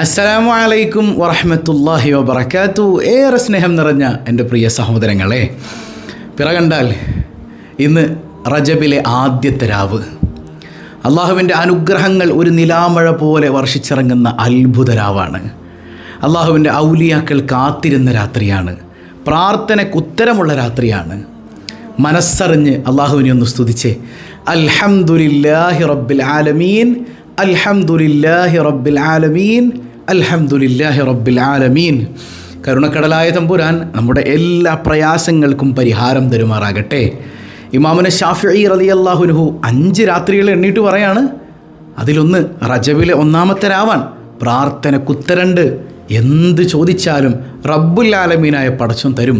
അസ്സലാമു അലൈക്കും വറഹ്മത്തുള്ളാഹി വബറകാതുഹു. ഏറെ സ്നേഹം നിറഞ്ഞ എൻ്റെ പ്രിയ സഹോദരങ്ങളെ, പിറകണ്ടാൽ ഇന്ന് റജബിലെ ആദ്യത്തെ രാവ്, അള്ളാഹുവിൻ്റെ അനുഗ്രഹങ്ങൾ ഒരു നിലാമഴ പോലെ വർഷിച്ചിറങ്ങുന്ന അത്ഭുത രാവാണ്. അള്ളാഹുവിൻ്റെ ഔലിയാക്കൾ കാത്തിരുന്ന രാത്രിയാണ്, പ്രാർത്ഥനയ്ക്കുത്തരമുള്ള രാത്രിയാണ്. മനസ്സറിഞ്ഞ് അള്ളാഹുവിനെ ഒന്ന് സ്തുതിച്ചേ. അൽഹംദുലില്ലാഹി റബ്ബിൽ ആലമീൻ, അൽഹംദുലില്ലാഹി റബ്ബിൽ ആലമീൻ, അൽഹംദുലില്ലാഹി റബ്ബിൽ ആലമീൻ. കരുണക്കടലായ തമ്പുരാൻ നമ്മുടെ എല്ലാ പ്രയാസങ്ങൾക്കും പരിഹാരം തരുമാറാകട്ടെ. ഇമാമുന ശാഫിഈ റളിയല്ലാഹു അൻഹു 5 രാത്രികൾ എണ്ണീട്ട് പറയാണ്, അതിലൊന്ന് റജബിലെ 1-ാമത്തെ രാവാൻ. പ്രാർത്ഥനക്കുത്തരണ്ട്. എന്ത് ചോദിച്ചാലും റബ്ബുൽ ആലമീനായ പടച്ചോൻ തരും.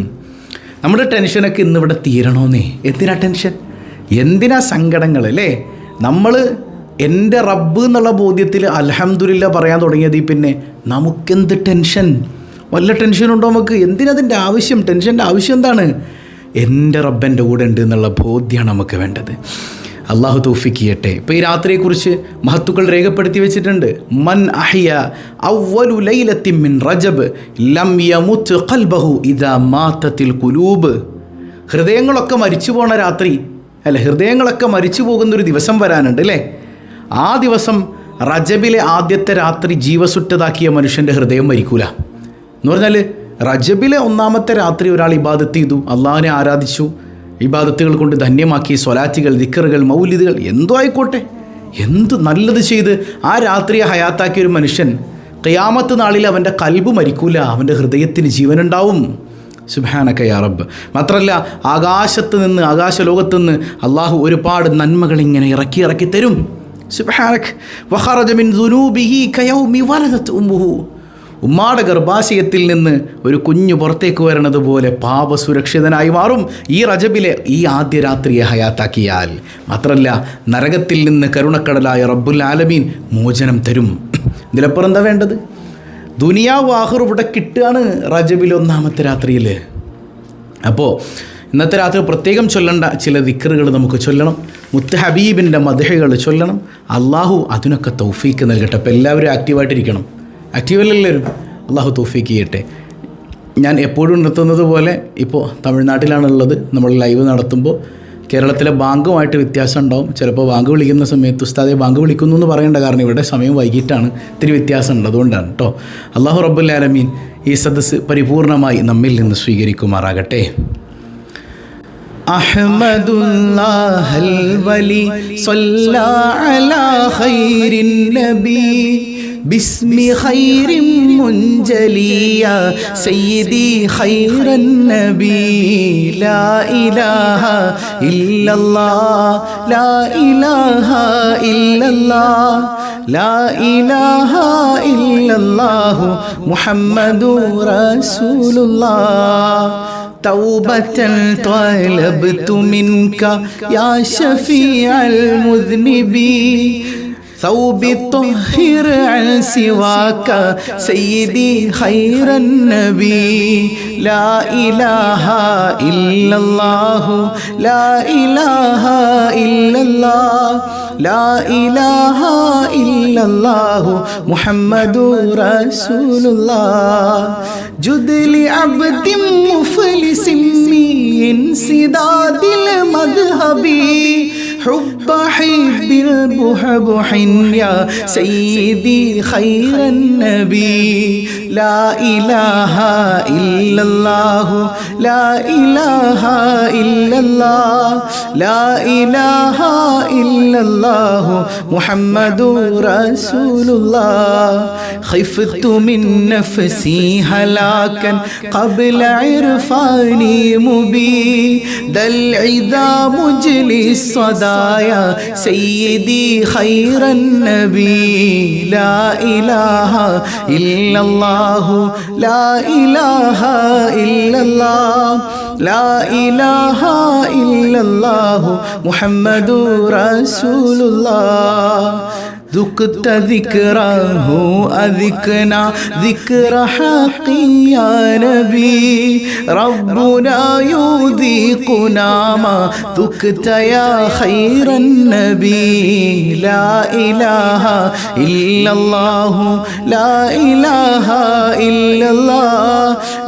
നമ്മുടെ ടെൻഷനൊക്കെ ഇന്നിവിടെ തീരണോന്നേ. എന്തിനാ ടെൻഷൻ, എന്തിനാ സങ്കടങ്ങൾ അല്ലേ? നമ്മൾ എൻ്റെ റബ്ബ് എന്നുള്ള ബോധ്യത്തിൽ അൽഹംദുലില്ലാ പറയാൻ തുടങ്ങിയത് പിന്നെ നമുക്കെന്ത് ടെൻഷൻ? വല്ല ടെൻഷനുണ്ടോ നമുക്ക്? എന്തിനതിൻ്റെ ആവശ്യം? ടെൻഷൻ്റെ ആവശ്യം എന്താണ്? എൻ്റെ റബ്ബൻ്റെ കൂടെ ഉണ്ട് എന്നുള്ള ബോധ്യമാണ് നമുക്ക് വേണ്ടത്. അള്ളാഹു തൗഫീഖ് ചെയ്യട്ടെ. ഇപ്പോൾ ഈ രാത്രിയെക്കുറിച്ച് മഹത്തുക്കൾ രേഖപ്പെടുത്തി വെച്ചിട്ടുണ്ട്. മൻ അഹ്യ അവ്വലു ലൈലത്തിൻ മിൻ റജബ് ലം യമുത് ഖൽബഹു ഇദാ മാതത്തിൽ ഖുലൂബ്. ഹൃദയങ്ങളൊക്കെ മരിച്ചു പോണ രാത്രി അല്ല, ഹൃദയങ്ങളൊക്കെ മരിച്ചു പോകുന്നൊരു ദിവസം വരാനുണ്ട് അല്ലേ? ആ ദിവസം റജബിലെ ആദ്യത്തെ രാത്രി ജീവസുറ്റതാക്കിയ മനുഷ്യൻ്റെ ഹൃദയം മരിക്കൂല എന്ന് പറഞ്ഞാൽ, റജബിലെ 1-ാമത്തെ രാത്രി ഒരാൾ ഇബാദത്ത് ചെയ്തു, അള്ളാഹിനെ ആരാധിച്ചു, ഇബാദത്തുകൾ കൊണ്ട് ധന്യമാക്കി, സ്വലാറ്റുകൾ, ദിക്റുകൾ, മൗലിദുകൾ എന്തോ ആയിക്കോട്ടെ, എന്ത് നല്ലത് ചെയ്ത് ആ രാത്രിയെ ഹയാത്താക്കിയ ഒരു മനുഷ്യൻ ഖിയാമത്ത് നാളിൽ അവൻ്റെ കൽബ് മരിക്കൂല, അവൻ്റെ ഹൃദയത്തിന് ജീവനുണ്ടാവും. സുബ്ഹാനക യാ റബ്ബ്. മാത്രമല്ല, ആകാശലോകത്ത് നിന്ന് അള്ളാഹു ഒരുപാട് നന്മകൾ ഇങ്ങനെ ഇറക്കി തരും. സുബ്ഹാനക വഖറജ മിൻ ദുനൂബിഹി കയൗമി വലദത് ഉമ്മുഹു. ഉമ്മാടെ ഗർഭാശയത്തിൽ നിന്ന് ഒരു കുഞ്ഞു പുറത്തേക്ക് വരണത് പോലെ പാപസുരക്ഷിതനായി മാറും ഈ റജബിലെ ഈ ആദ്യ രാത്രിയെ ഹയാത്താക്കിയാൽ. മാത്രമല്ല, നരകത്തിൽ നിന്ന് കരുണക്കടലായ റബ്ബുൽ ആലമീൻ മോചനം തരും. ഇതിലപ്പുറം എന്താ വേണ്ടത്? ദുനിയാവ് ആഖിറ ഇവിടെ കിട്ടുകയാണ് റജബിലെ 1-ാമത്തെ രാത്രിയിൽ. അപ്പോൾ ഇന്നത്തെ രാത്രി പ്രത്യേകം ചൊല്ലേണ്ട ചില ദിക്റുകൾ നമുക്ക് ചൊല്ലണം. മുത്ത് ഹബീബിൻ്റെ മദ്ഹുകൾ ചൊല്ലണം. അള്ളാഹു അതിനൊക്കെ തൗഫീക്ക് നൽകട്ടെ. അപ്പോൾ എല്ലാവരും ആക്റ്റീവായിട്ടിരിക്കണം. ആക്റ്റീവല്ലെല്ലാവരും. അള്ളാഹു തൗഫീക്ക് ചെയ്യട്ടെ. ഞാൻ എപ്പോഴും നിർത്തുന്നത് പോലെ ഇപ്പോൾ തമിഴ്നാട്ടിലാണുള്ളത്. നമ്മൾ ലൈവ് നടത്തുമ്പോൾ കേരളത്തിലെ ബാങ്കുമായിട്ട് വ്യത്യാസം ഉണ്ടാവും. ചിലപ്പോൾ ബാങ്ക് വിളിക്കുന്ന സമയത്ത് ഉസ്താദെ ബാങ്ക് വിളിക്കുന്നു എന്ന് പറയേണ്ട, കാരണം ഇവിടെ സമയം വൈകിട്ടാണ്, ഇത്തിരി വ്യത്യാസമുണ്ട്, അതുകൊണ്ടാണ് കേട്ടോ. അള്ളാഹു റബ്ബുൽ ആലമീൻ ഈ സദസ്സ് പരിപൂർണമായി നമ്മിൽ നിന്ന് സ്വീകരിക്കുമാറാകട്ടെ. അഹ്മദുല്ലാഹൽ വലി സ്വല്ലാ അലാ ഖൈരിൻ നബി ബിസ്മി ഖൈരിൻ മുൻജലിയ സയ്യിദി ഖൈറൻ നബി ലാ ഇലാഹ ഇല്ലല്ലാഹ് ലാ ഇലാഹ ഇല്ലല്ലാഹ് ലാ ഇലാഹ ഇല്ലല്ലാഹു മുഹമ്മദുർ റസൂലുള്ളാഹ് توبة طلبت منك يا شفيع المذنبين ثوب طهر عن سواك سيدي خير النبي لا إله إلا الله لا إله إلا الله لا إله إلا الله محمد رسول الله جد لعبد مفلس من سداد المذهب حب حب البحبح يا سيدي خير النبي لا إله إلا الله لا إله إلا الله لا إله إلا الله محمد رسول الله خفت من نفسي هلاكا قبل عرفاني مبيد العذا مجلي الصدايا سيدي خير النبي لا إله إلا الله لا إله إلا الله لا إله إلا الله محمد رسول الله ذقت ذكره أذقنا ذكر حق يا نبي ربنا يذيقنا ما ذقت يا خير النبي لا إله إلا الله لا إله إلا الله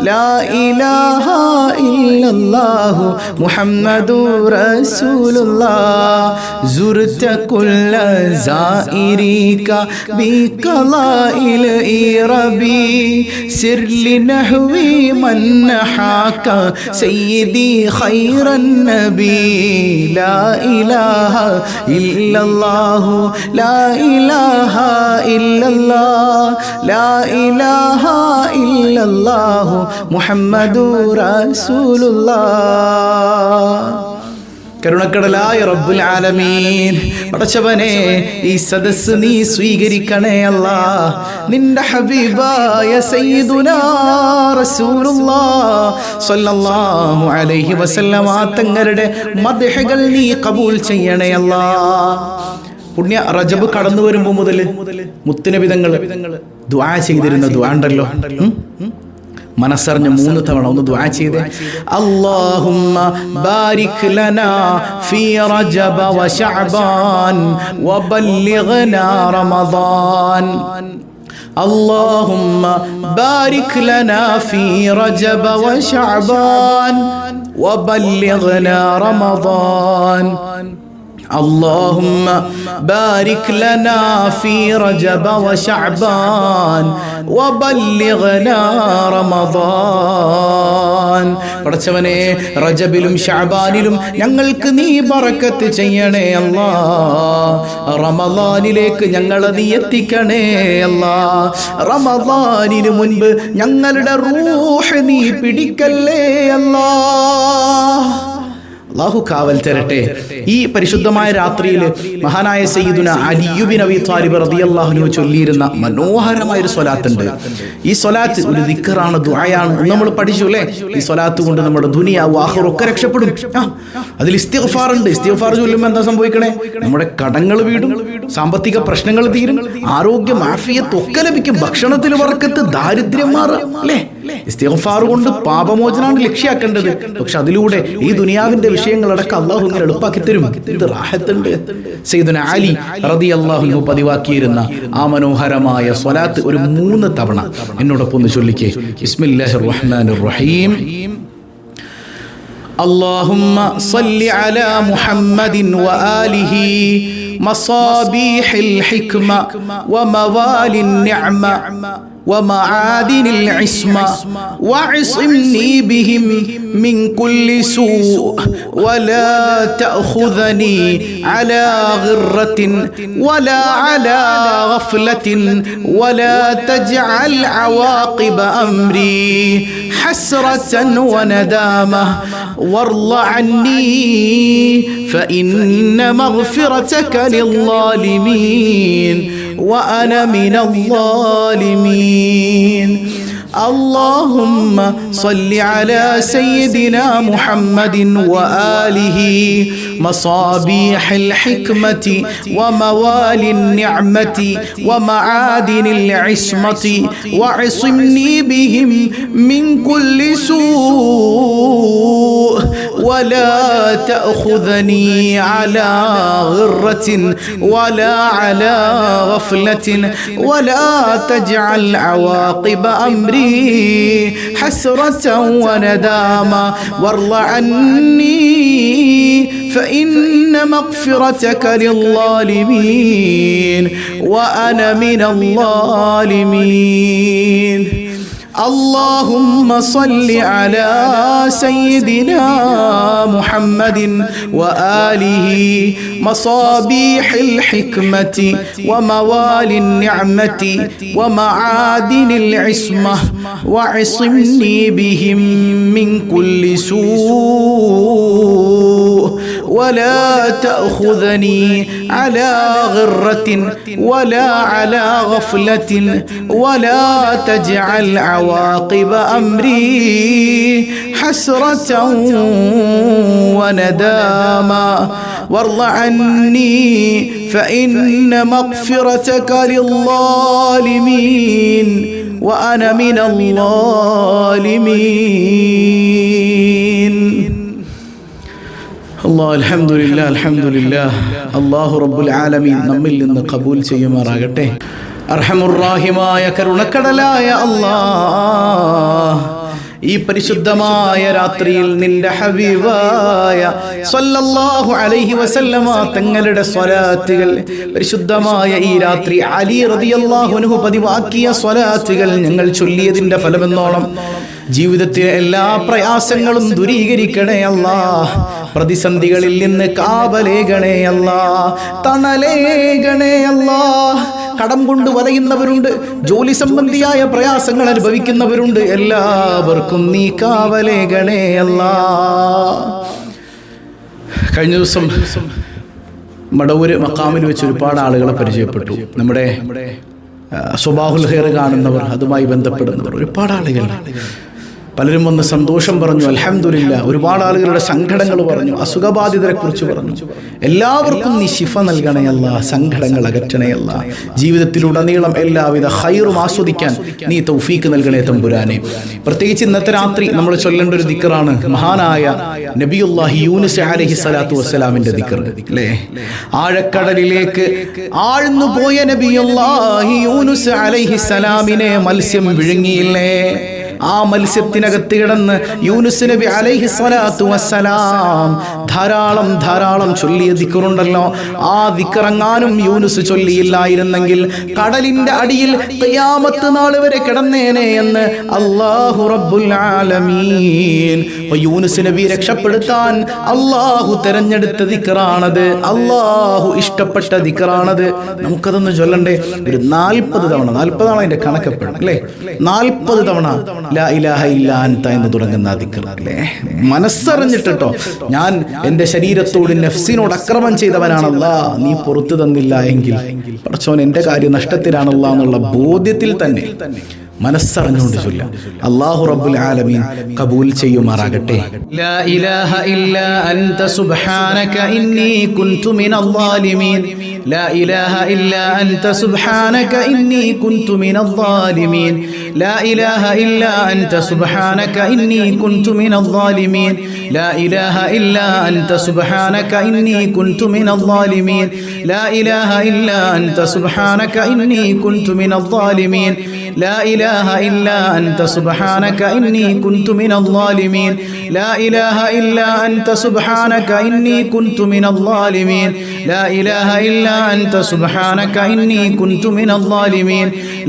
لا إله إلا الله محمد رسول الله زرت كل زائرك بقضاء الإربي سر لنحوي من نحاك سيدي خير النبي لا إله إلا الله لا إله إلا الله لا إله إلا الله محمد رسول الله കരുണക്കടലായ റബ്ബുൽ ആലമീൻ പടച്ചവനെ ഈ സദസ്സ് നീ സ്വീകരിക്കണേ അല്ലാഹ് നിന്റെ ഹബീബായ സയ്യിദുനാ റസൂലുള്ളാഹ് സ്വല്ലല്ലാഹു അലൈഹി വസല്ലമ തങ്ങളുടെ മദ്ഹുകൾ നീ ഖബൂൽ ചെയ്യണേ അല്ലാഹ് പുണ്യ റജബ് കടന്നു വരുമ്പോൾ മുതൽ മുത്തുനബി തങ്ങൾ ദുആ ചെയ്തിരുന്ന ദുആ ഉണ്ടല്ലോ മനസ്സറിഞ്ഞ 3 തവണ ഒന്ന് ദുആ ചെയ്തേ അല്ലാഹുമ്മ ബാരിക് ലനാ ഫീ റജബ വ ശഅബാൻ വ ബല്ലിഗ്നാ റമദാൻ اللهم بارك لنا في رجب وشعبان وبلغنا رمضان اللهم بارك لنا في رجب وشعبان وبلغنا رمضان പടച്ചവനെ റജബിലും ശഅബാനിലും ഞങ്ങൾക്ക് നീ ബറക്കത്ത് ചെയ്യണേ അല്ലാഹ് റമളാനിലേക്ക് ഞങ്ങളെ നീ എത്തിക്കണേ അല്ലാഹ് റമളാനിന് മുൻപ് ഞങ്ങളുടെ റൂഹ് നീ പിടിക്കല്ലേ അല്ലാഹ് അല്ലാഹു കാവൽ തരട്ടെ. ഈ പരിശുദ്ധമായ രാത്രിയിൽ മഹാനായ സയ്യിദുന അലി ഇബ്നു അബീ ത്വാലിബ് റളിയല്ലാഹു അൻഹു ചൊല്ലിയിരുന്ന മനോഹരമായ ഒരു സ്വലാത്തുണ്ട്. ഈ സ്വലാത്ത് ഒരു ദിക്റാണ്, ദുആയാണ്. നമ്മൾ പഠിച്ചു അല്ലേ? ഈ സ്വലാത്ത് കൊണ്ട് നമ്മുടെ ദുനിയാവും ആഖിറൊക്കെ രക്ഷപ്പെടും. അതിൽ ഇസ്തിഗ്ഫാർ ഉണ്ട്. ഇസ്തിഗ്ഫാർ ചൊല്ലുമ്പോൾ എന്താ സംഭവിക്കണേ? നമ്മുടെ കടങ്ങൾ വീടും, സാമ്പത്തിക പ്രശ്നങ്ങൾ തീരും, ആരോഗ്യം ആഫിയത്ത് ഒക്കെ ലഭിക്കും, ഭക്ഷണത്തിൽ ബർക്കത്ത്, ദാരിദ്ര്യം മാറും അല്ലേ? ഇസ്തിഗ്ഫാർ കൊണ്ട് പാപമോചനാണ് ലക്ഷ്യാക്കേണ്ടത്. പക്ഷെ അതിലൂടെ ഈ ദുനിയാവിന്റെ വിഷയങ്ങളടക്കം അള്ളാഹു ഇങ്ങനെ എളുപ്പാക്കി തരും. ഇത് റാഹത്തുണ്ട്. സയ്യിദുന അലി റളിയല്ലാഹു അൻഹു പതിവാക്കിയിരുന്ന ആ മനോഹരമായ സ്വലാത്ത് ഒരു 3 തവണ എന്നോടൊപ്പം ഒന്ന് ചൊല്ലിക്കേ. ബിസ്മില്ലാഹിർ റഹ്മാനിർ റഹീം. اللهم صل على محمد وآله مصابيح الحكمة وموالي النعمة ومعادن العصمة وعصمني بهم من كل سوء ولا تأخذني على غرة ولا على غفلة ولا تجعل عواقب أمري حسرة وندامة وارض عني فإن مغفرتك للظالمين وأنا من الظالمين. اللهم صل على سيدنا محمد وآله مصابيح الحكمة وموالي النعمة ومعادن العصمة وعصمني بهم من كل سوء ولا تأخذني على غرة ولا على غفلة ولا تجعل عواقب أمري حسرة وندامة وارض عني فإن مغفرتك للظالمين وأنا من الظالمين. اللهم صل على سيدنا محمد وآله مصابيح الحكمة وموالي النعمة ومعادن العصمة وعصمني بهم من كل سوء ولا تأخذني على غرة ولا على غفلة ولا تجعل عواقب أمري حسرة وندامة وارض عني فإن مغفرتك للظالمين وأنا من الظالمين. അല്ലാഹ് അൽഹംദുലില്ലാഹ് അൽഹംദുലില്ലാഹ്. അല്ലാഹു റബ്ബുൽ ആലമീൻ നമ്മിൽ നിന്ന് ഖബൂൽ ചെയ്യുമാറാകട്ടെ. അർഹമുർ റഹീമായ കരുണക്കടലായ അല്ലാഹ്, ഈ പരിശുദ്ധമായ രാത്രിയിൽ നിന്റെ ഹബീബായ സ്വല്ലല്ലാഹു അലൈഹി വസല്ലമ തങ്ങളുടെ സ്വലാത്തുകൾ, പരിശുദ്ധമായ ഈ രാത്രി അലി റളിയല്ലാഹു അൻഹു പതിവാക്കിയ സ്വലാത്തുകൾ ഞങ്ങൾ ചൊല്ലിയതിന്റെ ഫലമെന്നോണം ജീവിതത്തിലെ എല്ലാ പ്രയാസങ്ങളും ദൂരീകരിക്കണേ അല്ലാഹ്. പ്രതിസന്ധികളിൽ നിന്ന് കാവലേകണേ അല്ലാഹ്, തണലേകണേ അല്ലാഹ്. കടം കൊണ്ട് വലയുന്നവരുണ്ട്, ജോലി സംബന്ധിയായ പ്രയാസങ്ങൾ അനുഭവിക്കുന്നവരുണ്ട്. എല്ലാവർക്കും നീ കാവലേകണേ അല്ലാഹ്. കഴിഞ്ഞ ദിവസം മടവൂര് മക്കാമിൽ വെച്ച് ഒരുപാട് ആളുകളെ പരിചയപ്പെട്ടു. നമ്മുടെ സ്വബാഹുൽ ഖൈർ കാണുന്നവർ, അതുമായി ബന്ധപ്പെടുന്നവർ ഒരുപാട് ആളുകൾ. പലരും വന്ന് സന്തോഷം പറഞ്ഞു, അൽഹംദുലില്ലാഹ്. ഒരുപാട് ആളുകളുടെ സങ്കടങ്ങൾ പറഞ്ഞു, അസുഖബാധിതരെ കുറിച്ച് പറഞ്ഞു. എല്ലാവർക്കും നീ ശിഫ നൽകണേ അല്ലാഹ്, സങ്കടങ്ങൾ അകറ്റണേ അല്ലാഹ്. ജീവിതത്തിലുടനീളം എല്ലാവിധ ഖൈറും ആസ്വദിക്കാൻ നീ തൗഫീക്ക് നൽകണേ തമ്പുരാനെ. പ്രത്യേകിച്ച് ഇന്നത്തെ രാത്രി നമ്മൾ ചൊല്ലേണ്ട ഒരു ദിക്റാണ് മഹാനായ നബിയുല്ലാഹി യൂനുസ് അലൈഹി സ്വലാത്തു വസ്സലാമിന്റെ ദിക്ർ അല്ലേ. ആഴക്കടലിലേക്ക് ആഴ്ന്നു പോയ നബിയുല്ലാഹി യൂനുസ് അലൈഹി സലാമിനെ മത്സ്യം വിഴുങ്ങിയില്ലേ? ആ മത്സ്യത്തിനകത്ത് കിടന്ന് യൂനുസ് നബി അലൈഹി സ്വലാത്തു വസ്സലാം ധാരാളം ചൊല്ലിയ ദിക്റുണ്ടല്ലോ. ആ ദിക്റെങ്ങാനും യൂനുസ് ചൊല്ലിയില്ലായിരുന്നെങ്കിൽ കടലിന്റെ അടിയിൽ ഖിയാമത്ത് നാൾ വരെ കിടന്നേനെ എന്ന് അല്ലാഹു റബ്ബുൽ ആലമീൻ. യൂനുസ് നബി രക്ഷപ്പെടുത്താൻ അല്ലാഹു തെരഞ്ഞെടുത്ത ദിക്റാണത്, അല്ലാഹു ഇഷ്ടപ്പെട്ട ദിക്റാണത്. നമുക്കതൊന്ന് ചൊല്ലണ്ടേ? ഒരു 40 തവണ, 40 തവണ അതിന്റെ കണക്കെപ്പെടും അല്ലേ? 40 തവണ ലാ ഇലാഹ ഇല്ലാ അൻത എന്ന് തുടങ്ങുന്ന ദിക്ർ അല്ലേ? മനസ്സറിഞ്ഞിട്ടോ, ഞാൻ എൻ്റെ ശരീരത്തോട് നഫ്സിനോട് അക്രമം ചെയ്തവനാണല്ലാ, നീ പുറത്തു തന്നില്ല എങ്കിൽ പടച്ചോൻ എൻ്റെ കാര്യം നഷ്ടത്തിലാണല്ലാ എന്നുള്ള ബോധ്യത്തിൽ തന്നെ മനസ്സറിഞ്ഞുകൊണ്ട് ചൊല്ലാം. അല്ലാഹു റബ്ബുൽ ആലമീൻ കബൂൽ ചെയ്യുമാറാകട്ടെ. ലാ ഇലാഹ ഇല്ലാ അൻത സുബ്ഹാനക ഇന്നി കുൻതു മിനൽ ളാലിമീൻ. ലാ ഇലാഹ ഇല്ലാ അൻത സുബ്ഹാനക ഇന്നി കുൻതു മിനൽ ളാലിമീൻ. ലാ ഇലാഹ ഇല്ലാ അൻത സുബ്ഹാനക ഇന്നി കുൻതു മിനൽ ളാലിമീൻ. ലാ ഇലാഹ ഇല്ലാ അൻത സുബ്ഹാനക ഇന്നി കുൻതു മിനൽ ളാലിമീൻ. ലാ ഇലാഹ ഇല്ലാ അൻത സുബ്ഹാനക ഇന്നി കുൻതു മിനൽ ളാലിമീൻ. لا إله إلا أنت سبحانك إني كنت من الظالمين. لا إله إلا أنت سبحانك إني كنت من الظالمين. لا إله إلا أنت سبحانك إني كنت من الظالمين.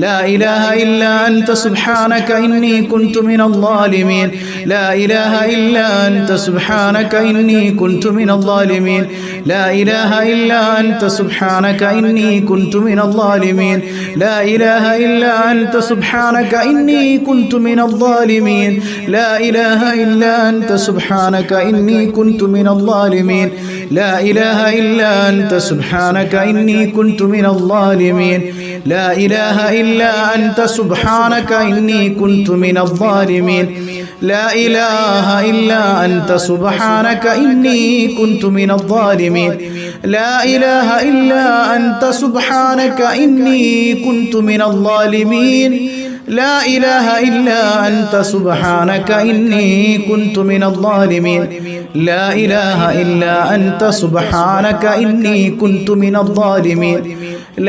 لا إله إلا أنت سبحانك إني كنت من الظالمين. لا إله إلا أنت سبحانك إني كنت من الظالمين. لا إله إلا أنت سبحانك إني كنت من الظالمين. لا إله إلا أنت سبحانك إني كنت من الظالمين. لا إله إلا أنت سبحانك إني كنت من الظالمين. لا إله إلا أنت سبحانك إني كنت من الظالمين. لا إله إلا أنت سبحانك إني كنت من الظالمين. لا إله إلا أنت سبحانك إني كنت من الظالمين. لا إله إلا أنت سبحانك إني كنت من الظالمين. لا إله إلا أنت سبحانك إني كنت من الظالمين. لا إله إلا أنت سبحانك إني كنت من الظالمين.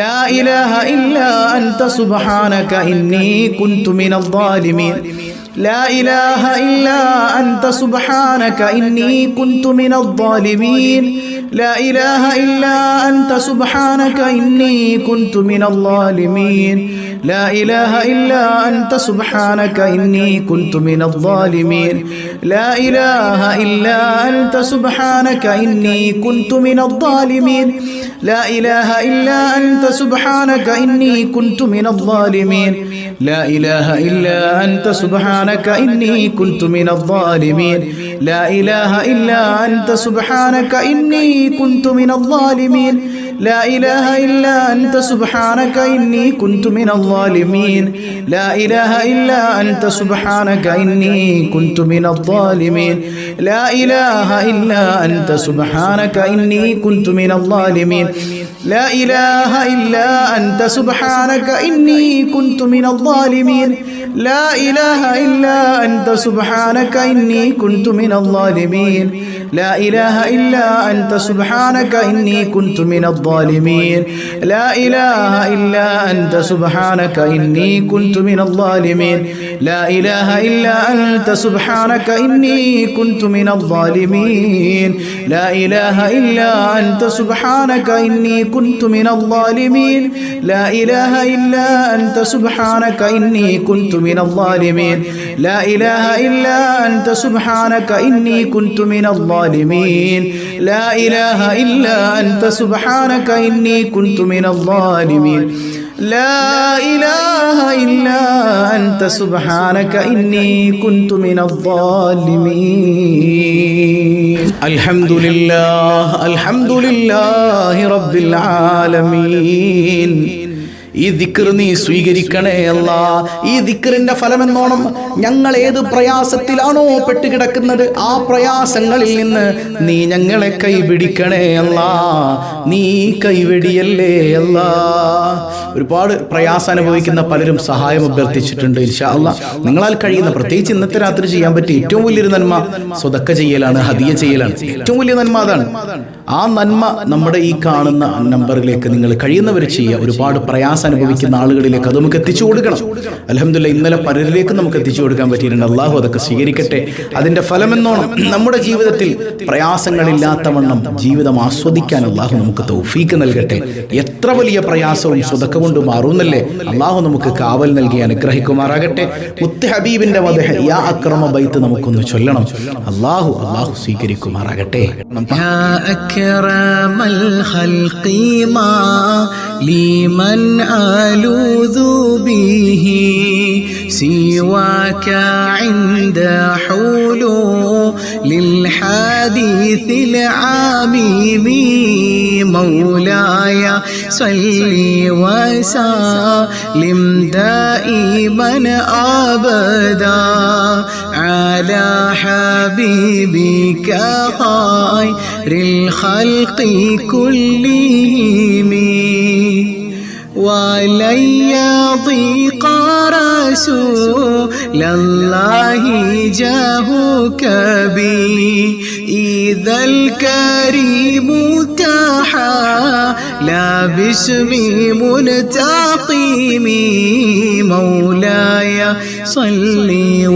لا إله إلا أنت سبحانك إني كنت من الظالمين. لا إله إلا أنت سبحانك إني كنت من الظالمين. لا إله إلا أنت سبحانك إني كنت من الظالمين. لا إله إلا أنت سبحانك إني كنت من الظالمين. لا إله إلا أنت سبحانك إني كنت من الظالمين. لا إله إلا أنت سبحانك إني كنت من الظالمين. لا إله إلا أنت سبحانك إني كنت من الظالمين. لا إله إلا أنت سبحانك إني كنت من الظالمين. لا إله إلا أنت سبحانك إني كنت من الظالمين لا إله إلا أنت سبحانك إني كنت من الظالمين لا إله إلا أنت سبحانك إني كنت من الظالمين لا إله إلا أنت سبحانك إني كنت من الظالمين لا إله إلا أنت سبحانك إني كنت من الظالمين لا إله إلا أنت سبحانك إني كنت من الظالمين لا إله إلا أنت سبحانك إني كنت من الظالمين لا إله إلا أنت سبحانك إني كنت من الظالمين لا إله إلا أنت سبحانك إني كنت من الظالمين لا إله إلا أنت سبحانك إني كنت من الظالمين لا إله إلا أنت سبحانك إني كنت من الظالمين لا إله إلا أنت سبحانك إني كنت من الظالمين لا إله إلا أنت سبحانك إني كنت من الظالمين الحمد لله رب العالمين ഈ ദിക്ർ നീ സ്വീകരിക്കണേ അല്ലാ. ഈ ദിക്റിന്റെ ഫലമെന്നോണം ഞങ്ങൾ ഏത് പ്രയാസത്തിലാണോ പെട്ടുകിടക്കുന്നത് ആ പ്രയാസങ്ങളിൽ നിന്ന് നീ ഞങ്ങളെ കൈപിടിക്കണേ അല്ലാ. നീ കൈവെടിയല്ലേ അല്ലാ. ഒരുപാട് പ്രയാസം അനുഭവിക്കുന്ന പലരും സഹായം അഭ്യർത്ഥിച്ചിട്ടുണ്ട്. ഇൻഷാ അല്ലാഹ് നിങ്ങളാൽ കഴിയുന്ന, പ്രത്യേകിച്ച് ഇന്നത്തെ രാത്രി ചെയ്യാൻ പറ്റിയ ഏറ്റവും വലിയൊരു നന്മ സ്വതക്ക ചെയ്യലാണ്, ഹദിയ ചെയ്യലാണ്. ഏറ്റവും വലിയ നന്മ അതാണ്. ആ നന്മ നമ്മുടെ ഈ കാണുന്ന നമ്പറിലേക്ക് നിങ്ങൾ കഴിയുന്നവർ ചെയ്യുക. ഒരുപാട് പ്രയാസം അനുഭവിക്കുന്ന ആളുകളിലേക്ക് അത് നമുക്ക് എത്തിച്ചു കൊടുക്കണം. അൽഹംദുലില്ലാഹ് ഇന്നലെ പലരിലേക്ക് നമുക്ക് എത്തിച്ചു കൊടുക്കാൻ പറ്റിയിട്ടുണ്ട്. അള്ളാഹു അതൊക്കെ സ്വീകരിക്കട്ടെ. അതിന്റെ ഫലമെന്നോണം നമ്മുടെ ജീവിതത്തിൽ പ്രയാസങ്ങളില്ലാത്തവണ്ണം ജീവിതം ആസ്വദിക്കാൻ അള്ളാഹു നമുക്ക് തൗഫീക്ക് നൽകട്ടെ. എത്ര വലിയ പ്രയാസവും സ്വതക്ക കൊണ്ട് മാറുന്നല്ലേ. അള്ളാഹു നമുക്ക് കാവൽ നൽകി അനുഗ്രഹിക്കുമാറാകട്ടെ. മുത്ത് ഹബീബിന്റെ മദ്ഹ് യാ അക്രമ ബൈത്ത് നമുക്കൊന്ന് ചൊല്ലണം. അള്ളാഹു സ്വീകരിക്കുമാറാകട്ടെ. أكرم الخلق ما لمن ألوذ به سواك عند حلول الحديث العميم مولاي صل وسلم دائما أبدا على حبيبك خير الخلق كلهم ولن يضيق رسول الله جاهك بي إذا الكريم تحالى باسم منتقم مولاي صل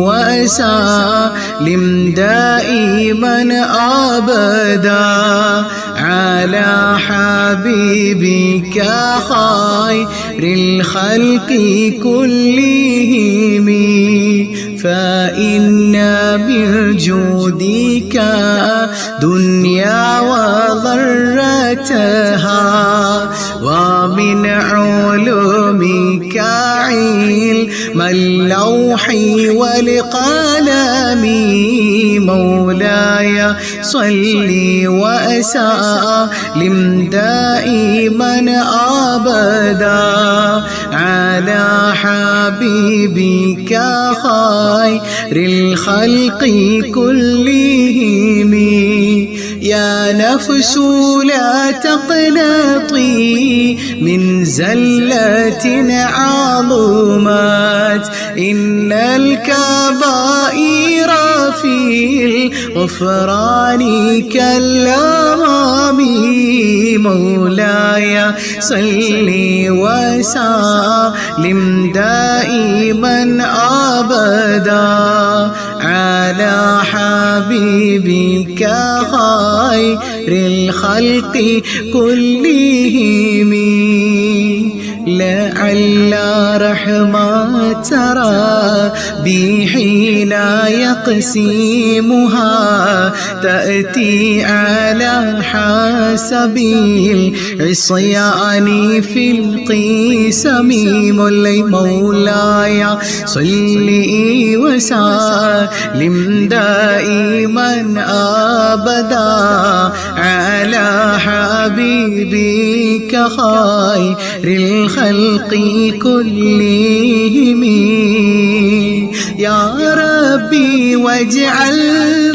وسلم دائما أبدا على حبيبك خير الخلق كلهم فإن من جودك دنيا وضرتها ومن علومك علم اللوح والقلم مولاي صل وسلم دائما أبدا على حبيبك خير الخلق كلهم يا نفس لا تقنطي من زلة عظمت إن الكبائر في الغفران كالأمام مولاي صل وسلم دائما أبدا على حبيبك خير الخلق كلهم لعل رحمة بحين يقسمها تأتي على حسب العصيان في القسم مولاي صلي وسلم دائما أبدا على حبيبك خير الخلق كلهم يا ربي واجعل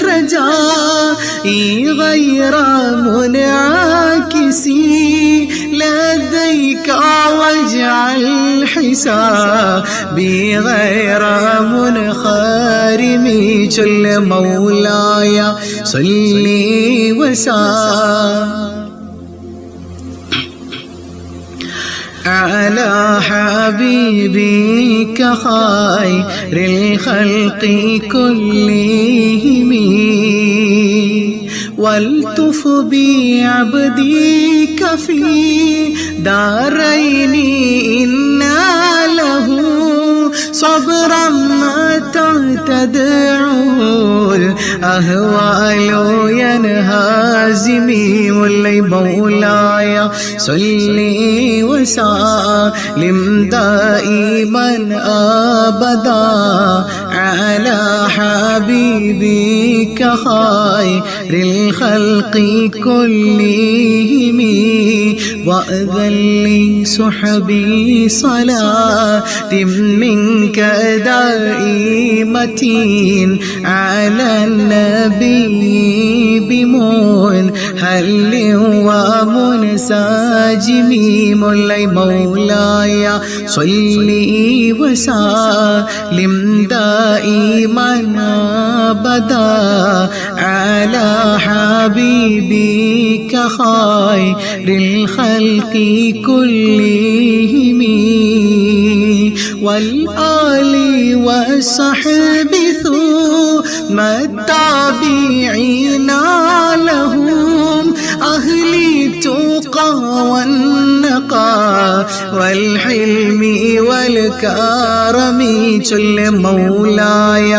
رجائي غير منعكس لديك واجعل حسابي غير منخرم جل مولاي صلي وسلم على حبيبك خير الخلق كلهم والتف بعبدك في دارين إنا له صبرا متى تدعو الأهوال ينهزمي مولاي صلي وسلم دائما أبدا على حبيبك خير الخلق كلهم وأذن لصحبي صلاة منك دائمة على النبي بمنهل ومنسجم مولاي صلي وسلم دائما أبدا على حبيبك خير الخلق كلهم والآل والصحب ثم التابعين لهم أهل التقى والنقى والحلم والكرم جل مولاي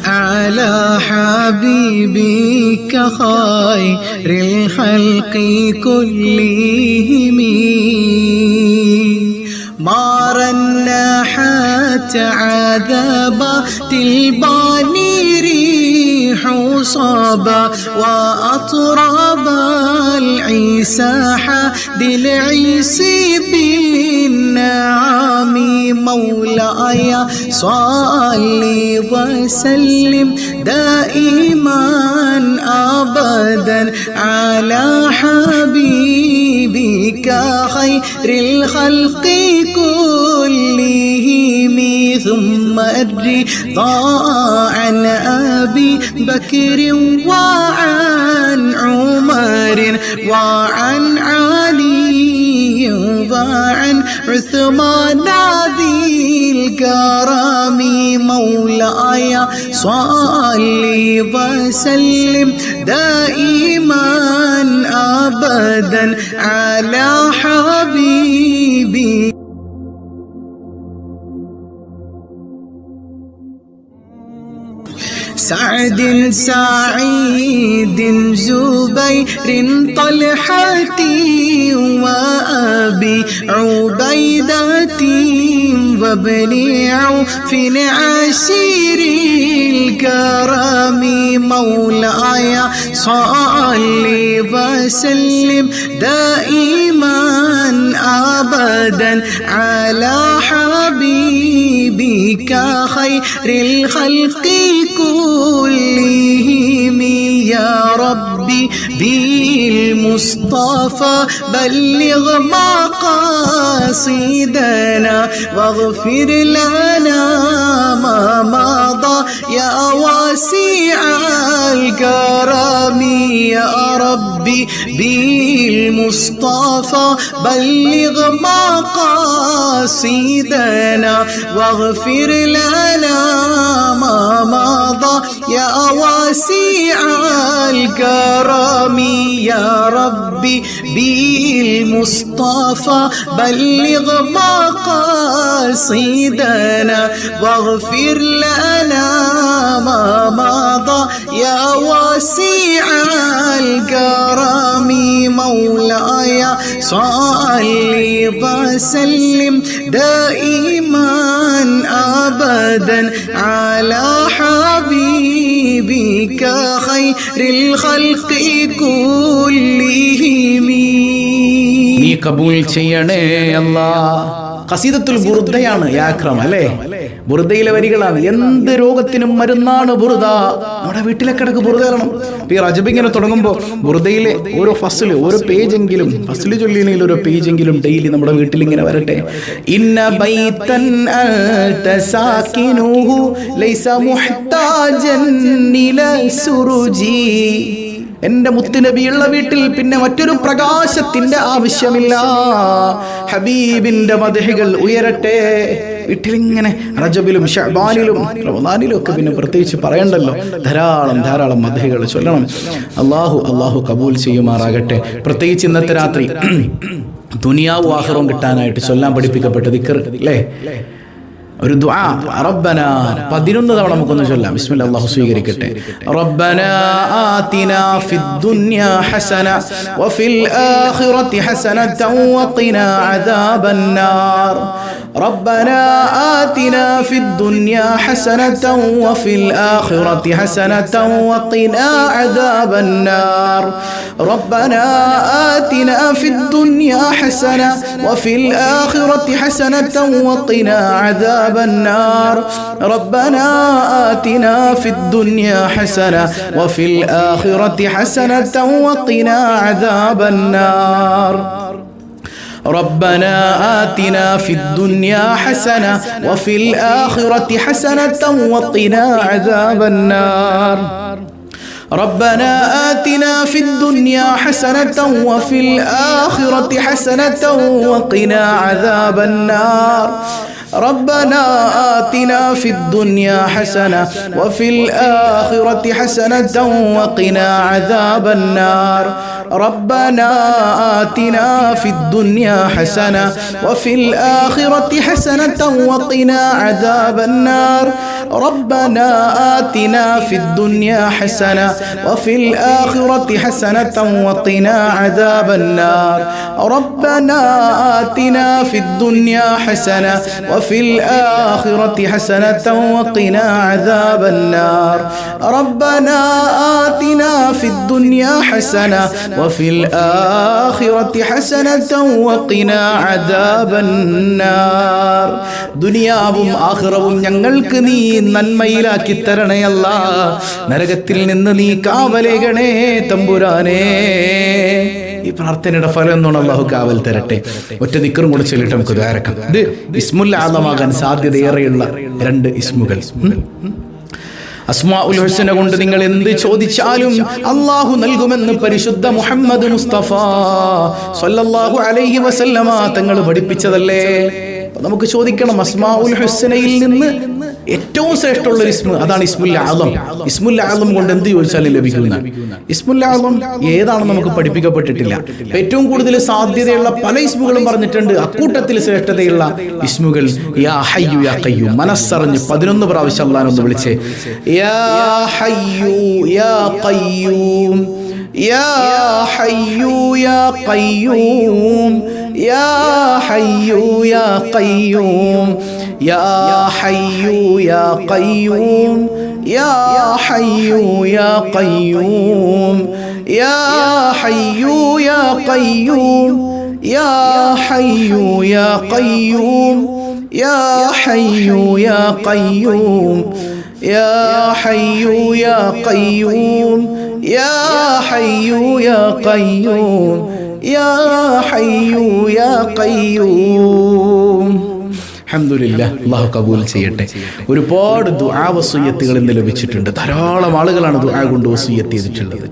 على حبيبك خير الخلق كلهم ما رنحت عذابات الباني ريح صابا وأطرب العساح بالعيسي بالنعم مولاي صلي وسلم دائما أبدا على حبيبك خير الخلق كلهم ثم الرضا عن أبي بكر وعن عمر وعن علي وعن عثمان ذي الكرم مولاي صلي وسلم دائما أبدا على حبيبي سعد سعيد زبير طلحة وأبي عبيدة وابن عوف عشير الكرم مولاي صلي وسلم دائما أبدا على حبيبك خير الخلق كلهم يا ربي بالمصطفى بلغ مقاصدنا واغفر لنا ما مضى يا واسع الكرم يا ربي بالمصطفى بلغ مقاصدنا واغفر لنا ما مضى يا واسع الكرم يا ربي بالمصطفى بلغ مقاصدنا واغفر لنا ما مضى يا واسع الكرم مولاي صل وسلم دائما أبدا على حبيبك خير الخلق كلهم. നീ കബൂൽ ചെയ്യണേ അല്ലാഹ്. ഖസീദത്തുൽ ബുർദയാണ് യാക്രം അല്ലേ? ബുർദയിലെ വരികളാണ്. എന്ത് രോഗത്തിനും മരുന്നാണ് ബുർദ. നമ്മുടെ വീട്ടിലൊക്കെ ഇടക്ക് ബുർദ തരണം. ഈ റജബ് ഇങ്ങനെ തുടങ്ങുമ്പോൾ ബുർദയിലെ ഓരോ ഫസ്ല്, ഓരോ പേജെങ്കിലും, ഫസ്ല് ചൊല്ലിയെങ്കിൽ ഓരോ പേജെങ്കിലും ഡെയിലി നമ്മുടെ വീട്ടിൽ ഇങ്ങനെ വരട്ടെ. ഇന്ന ബൈതൻ അൻത സാകിനുഹു ലൈസ മുഹ്താജൻ ഇല സുറുജി. എന്റെ മുത്തുനബിയുള്ള വീട്ടിൽ പിന്നെ മറ്റൊരു പ്രകാശത്തിന്റെ ആവശ്യമില്ല. ഹബീബിന്റെ മദ്ഹുകൾ ഉയരട്ടെ. വീട്ടിലിങ്ങനെ റജബിലും ശഅബാനിലും റമദാനിലും ഒക്കെ പിന്നെ പ്രത്യേകിച്ച് പറയണ്ടല്ലോ. ധാരാളം മദ്ഹുകൾ ചൊല്ലണം. അല്ലാഹു കബൂൽ ചെയ്യുമാറാകട്ടെ. പ്രത്യേകിച്ച് ഇന്നത്തെ രാത്രി ദുനിയാവും ആഖിറവും കിട്ടാനായിട്ട് ചൊല്ലാൻ പഠിപ്പിക്കപ്പെട്ട ദിക്ർ അല്ലേ? ഒരു ദുആ. റബ്ബന 11 തവണ നമുക്കൊന്ന് ചൊല്ലാം. ബിസ്മില്ലാഹ്. അല്ലാഹു സ്വീകരിക്കട്ടെ. റബ്ബന ആതിനാ ഫിദ് ദുനിയാ ഹസന വഫിൽ ആഖിറതി ഹസനതൻ വഖിനാ അദാബന്നാർ. ربنا آتنا في الدنيا حسنة وفي الآخرة حسنة وقنا عذاب النار. ربنا آتنا في الدنيا حسنة وفي الآخرة حسنة وقنا عذاب النار. ربنا آتنا في الدنيا حسنة وفي الآخرة حسنة وقنا عذاب النار. ربنا آتنا في الدنيا حسنة وفي الآخرة حسنة وقنا عذاب النار. ربنا آتنا في الدنيا حسنة وفي الآخرة حسنة وقنا عذاب النار. ربنا آتنا في الدنيا حسنة وفي الآخرة حسنة وقنا عذاب النار. ربنا آتنا في الدنيا حسنة وفي الآخرة حسنة وقنا عذاب النار. ربنا آتنا في الدنيا حسنة وفي الآخرة حسنة وقنا عذاب النار. ربنا آتنا في الدنيا حسنة وفي الآخرة حسنة وقنا عذاب النار. ربنا آتنا في الدنيا حسنة وفي الآخرة حسنة وقنا عذاب النار. ദുനിയാവും ആഖിറവും ഞങ്ങൾക്ക് നീ നന്മയിലാക്കി തരണേ അല്ലാഹ്. നരകത്തിൽ നിന്ന് നീ കാവലേകണേ തമ്പുരാനേ. ഈ പ്രാർത്ഥനയുടെ ഫലം എന്നാണ് അല്ലാഹു കാവൽ തരട്ടെ. ഒറ്റ ദിക്റും കൂടെ ചൊല്ലിട്ട് നമുക്ക് ദ്വാരക്കാം. ഇത് ഇസ്മുൽ ആദമാകാൻ സാധ്യതയേറെയുള്ള 2 ഇസ്മുകൾ. അസ്മാഉൽ ഹുസ്ന കൊണ്ട് നിങ്ങൾ എന്ത് ചോദിച്ചാലും അല്ലാഹു നൽകുമെന്ന് പരിശുദ്ധ മുഹമ്മദ് മുസ്തഫ സ്വല്ലല്ലാഹു അലൈഹി വസല്ലമ തങ്ങൾ പഠിപ്പിച്ചതല്ലേ. നമുക്ക് ചോദിക്കണം, അസ്മാഉൽ ഹുസ്നയിൽ നിന്ന് ഏറ്റവും ശ്രേഷ്ഠമുള്ള ഒരു ഇസ്മ അതാണ് ഇസ്മുൽ ആദം. ഇസ്മുൽ ആദം കൊണ്ട് എന്ത് ചോദിച്ചാലും ലഭിക്കുന്ന ഇസ്മുൽ ആദം ഏതാണെന്ന് നമുക്ക് പഠിപ്പിക്കപ്പെട്ടിട്ടില്ല. ഏറ്റവും കൂടുതൽ സാധ്യതയുള്ള പല ഇസ്മുകളും പറഞ്ഞിട്ടുണ്ട്. അക്കൂട്ടത്തിൽ ശ്രേഷ്ഠതയുള്ള ഇസ്മുകൾ യാ ഹയ്യു യാ ഖയ്യൂം. മനസ്സറിഞ്ഞ് 11 പ്രാവശ്യം അല്ലാഹനെ ഒന്ന് വിളിച്ചേ. യാ ഹയ്യു യാ ഖയ്യൂം, യാ ഹയ്യു യാ ഖയ്യൂം, യാ ഹയ്യു യാ ഖയ്യൂം, യാ ഹയ്യു യാ ഖയ്യൂം, യാ ഹയ്യു യാ ഖയ്യൂം, യാ ഹയ്യു യാ ഖയ്യൂം, യാ ഹയ്യു യാ ഖയ്യൂം, യാ ഹയ്യു യാ ഖയ്യൂം, യാ ഹയ്യു യാ ഖയ്യൂം, യാ ഹയ്യു യാ ഖയ്യൂം, യാ ഹയ്യു യാ ഖയ്യൂം. അൽഹംദുലില്ലാഹ്. അല്ലാഹു കബൂൽ ചെയ്യട്ടെ. ഒരുപാട് ദുആ വസിയ്യത്തുകൾ ഇന്ന് ലഭിച്ചിട്ടുണ്ട്. ധാരാളം ആളുകളാണ് ദുആ കൊണ്ട് വസിയ്യത്ത് ചെയ്തിട്ടുള്ളത്.